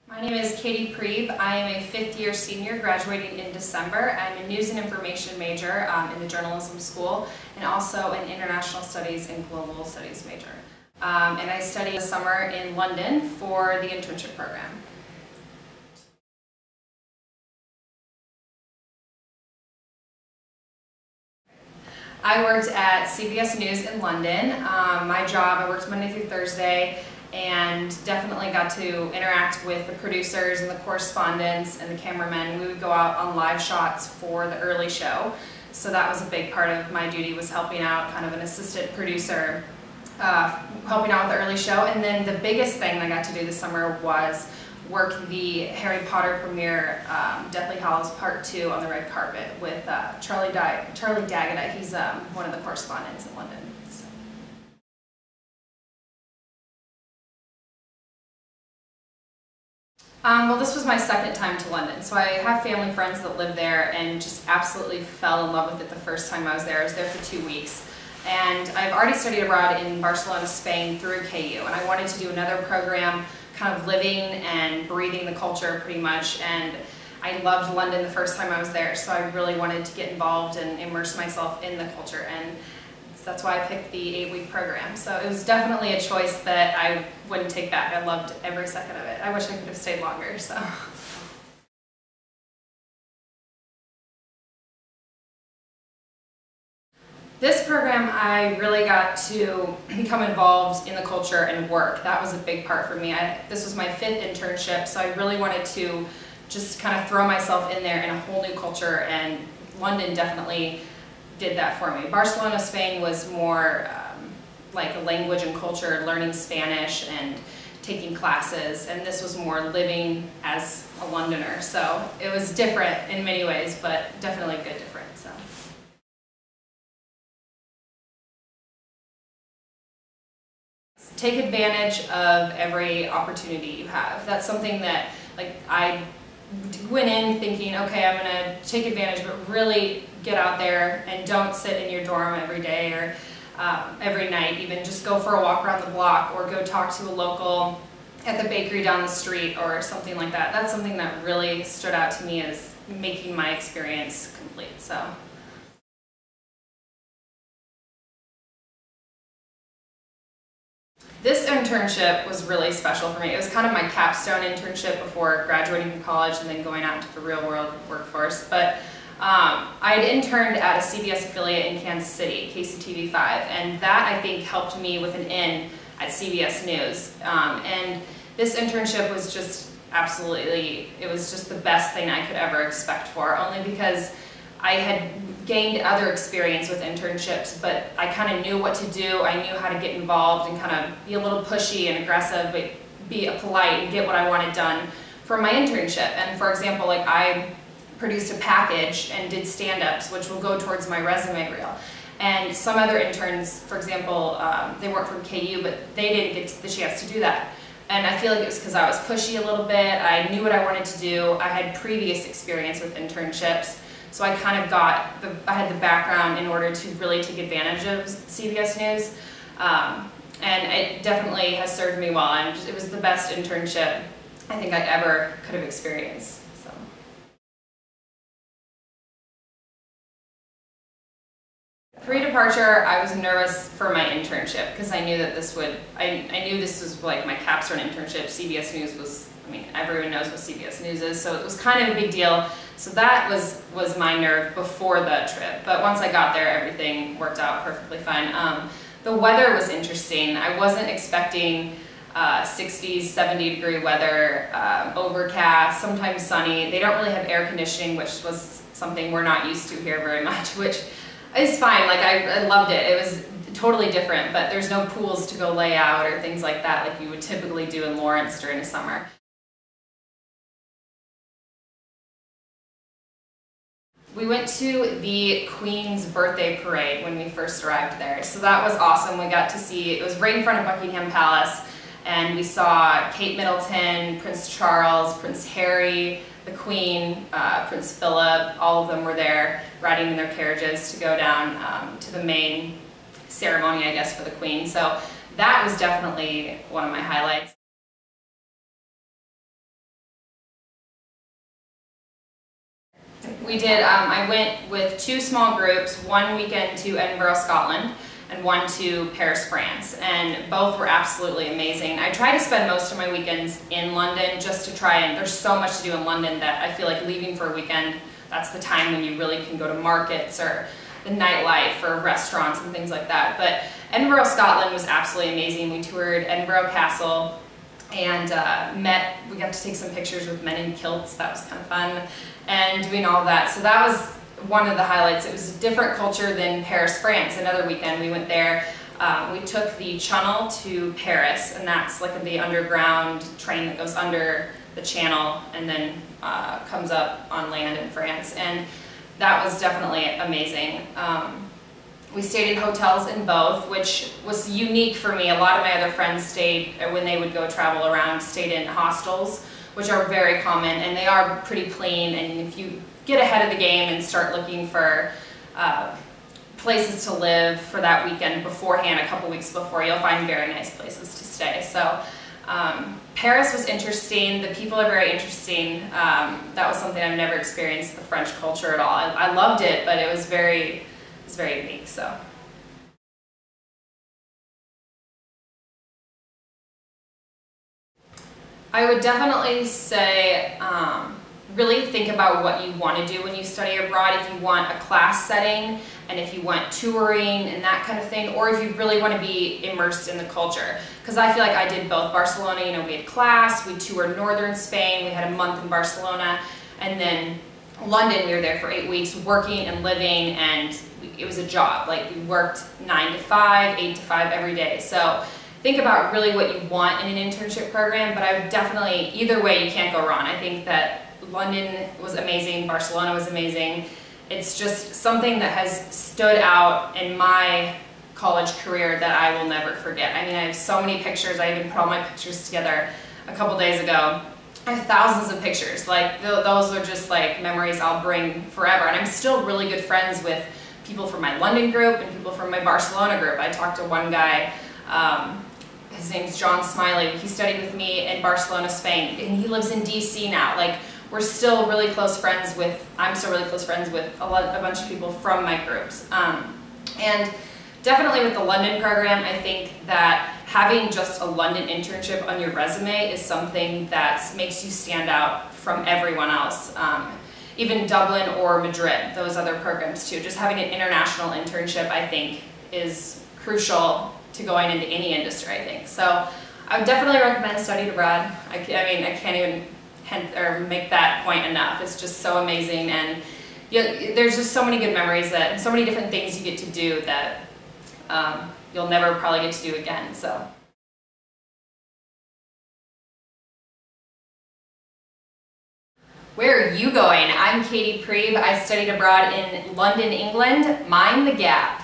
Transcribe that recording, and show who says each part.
Speaker 1: My name is Katie Preeb. I am a fifth-year senior graduating in December. I'm a news and information major in the journalism school and also an international studies and global studies major. And I study this summer in London for the internship program. I worked at CBS News in London. I worked Monday through Thursday and definitely got to interact with the producers and the correspondents and the cameramen. We would go out on live shots for the early show. So that was a big part of my duty, was helping out, kind of an assistant producer, helping out with the early show. And then the biggest thing I got to do this summer was work the Harry Potter premiere, Deathly Hallows Part 2 on the red carpet with Charlie Daggett. He's one of the correspondents in London. So. Well, this was my second time to London, so I have family friends that live there and just absolutely fell in love with it the first time I was there. I was there for 2 weeks. And I've already studied abroad in Barcelona, Spain through KU, and I wanted to do another program kind of living and breathing the culture pretty much, and I loved London the first time I was there, so I really wanted to get involved and immerse myself in the culture, and that's why I picked the 8-week program. So it was definitely a choice that I wouldn't take back. I loved every second of it. I wish I could have stayed longer. So. This program, I really got to become involved in the culture and work. That was a big part for me. This was my 5th internship, so I really wanted to just kind of throw myself in there in a whole new culture, and London definitely did that for me. Barcelona, Spain was more like a language and culture, learning Spanish and taking classes, and this was more living as a Londoner. So it was different in many ways, but definitely a good difference. So. Take advantage of every opportunity you have. That's something that, like, I went in thinking, okay, I'm going to take advantage, but really get out there and don't sit in your dorm every day or every night even. Just go for a walk around the block or go talk to a local at the bakery down the street or something like that. That's something that really stood out to me as making my experience complete. So. This internship was really special for me. It was kind of my capstone internship before graduating from college and then going out into the real world workforce. But I had interned at a CBS affiliate in Kansas City, KCTV5, and that I think helped me with an in at CBS News. And this internship was just absolutely, it was just the best thing I could ever expect for, only because I had gained other experience with internships, but I kind of knew what to do. I knew how to get involved and kind of be a little pushy and aggressive, but be polite and get what I wanted done for my internship. And for example, like, I produced a package and did stand-ups, which will go towards my resume reel. And some other interns, for example, they weren't from KU, but they didn't get the chance to do that. And I feel like it was because I was pushy a little bit. I knew what I wanted to do. I had previous experience with internships. So I kind of I had the background in order to really take advantage of CBS News. And it definitely has served me well. It was the best internship I think I ever could have experienced. So. Pre-departure, I was nervous for my internship because I knew that I knew this was like my capstone internship. CBS News was, I mean, everyone knows what CBS News is, so it was kind of a big deal. So that was my nerve before the trip. But once I got there, everything worked out perfectly fine. The weather was interesting. I wasn't expecting 60s, 70-degree weather, overcast, sometimes sunny. They don't really have air conditioning, which was something we're not used to here very much, which is fine. Like, I loved it. It was totally different, but there's no pools to go lay out or things like that like you would typically do in Lawrence during the summer. We went to the Queen's birthday parade when we first arrived there, so that was awesome. We got to see, it was right in front of Buckingham Palace, and we saw Kate Middleton, Prince Charles, Prince Harry, the Queen, Prince Philip. All of them were there riding in their carriages to go down to the main ceremony, I guess, for the Queen. So that was definitely one of my highlights. We did. I went with 2 small groups, one weekend to Edinburgh, Scotland, and one to Paris, France, and both were absolutely amazing. I try to spend most of my weekends in London just to try, and there's so much to do in London that I feel like leaving for a weekend, that's the time when you really can go to markets or the nightlife or restaurants and things like that. But Edinburgh, Scotland was absolutely amazing. We toured Edinburgh Castle and we got to take some pictures with men in kilts. That was kind of fun, and doing all of that. So that was one of the highlights. It was a different culture than Paris, France. Another weekend we went there. We took the Channel to Paris, and that's like the underground train that goes under the channel and then comes up on land in France. And that was definitely amazing. We stayed in hotels in both, which was unique for me. A lot of my other friends stayed, when they would go travel around, stayed in hostels, which are very common, and they are pretty clean. And if you get ahead of the game and start looking for places to live for that weekend beforehand, a couple weeks before, you'll find very nice places to stay. So Paris was interesting. The people are very interesting. That was something I've never experienced, the French culture at all. I loved it, but it was very unique. So. I would definitely say really think about what you want to do when you study abroad. If you want a class setting, and if you want touring and that kind of thing, or if you really want to be immersed in the culture. Because I feel like I did both. Barcelona, you know, we had class, we toured northern Spain, we had a month in Barcelona, and then London, we were there for 8 weeks working and living, and it was a job. Like, we worked 9 to 5, 8 to 5 every day. So think about really what you want in an internship program, but I would definitely, either way, you can't go wrong. I think that London was amazing, Barcelona was amazing. It's just something that has stood out in my college career that I will never forget. I mean, I have so many pictures. I even put all my pictures together a couple days ago. I have thousands of pictures. Like, those are just like memories I'll bring forever. And I'm still really good friends with people from my London group and people from my Barcelona group. I talked to one guy, his name's John Smiley. He studied with me in Barcelona, Spain, and he lives in DC now. Like, we're still really close friends with, I'm still really close friends with a bunch of people from my groups. And definitely with the London program, I think that having just a London internship on your resume is something that makes you stand out from everyone else. Even Dublin or Madrid, those other programs too. Just having an international internship, I think, is crucial to going into any industry, I think. So I would definitely recommend studying abroad. I mean, I can't even make that point enough. It's just so amazing, and there's just so many good memories that, so many different things you get to do that you'll never probably get to do again. So. Where are you going? I'm Katie Preeb. I studied abroad in London, England. Mind the gap.